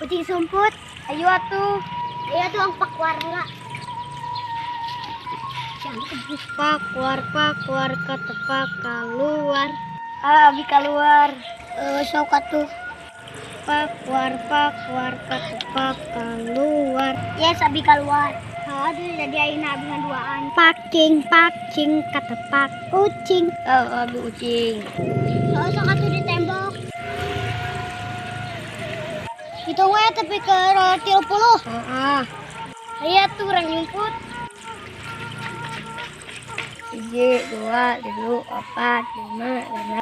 Kucing sumput, ayo atuh. Ayo atuh ang pakwar heula. Pakwar ketepak keluar. Abi keluar. Sok atuh. Pakwar ketepak keluar. Yes, abi keluar. Aduh, jadi ayeuna abi ngaduaan. Pacing ketepak kucing. Abi kucing. Sok atuh di tembok. Itu we tapi ke 30. Heeh. Aya tuh urang nyumput. 1, 2, 3, 4, 5, 6.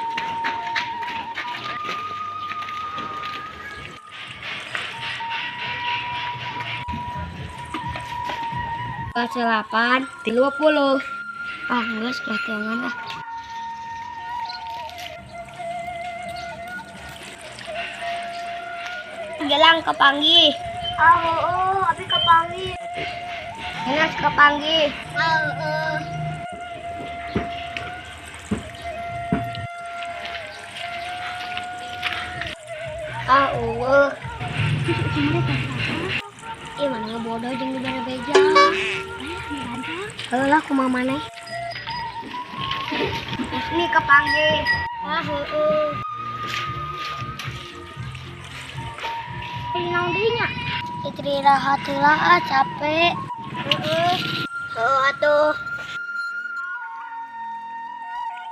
Pas 8, 20. Enggak sepertiangan lah. Gelang kepanggih. Abi kepanggih. Enak kepanggih. Mana ngebodoh jeung di bare beja. Heula kumaha maneh? Ini kepanggih. Naon deui nya? Istirahat heula capek. Atuh.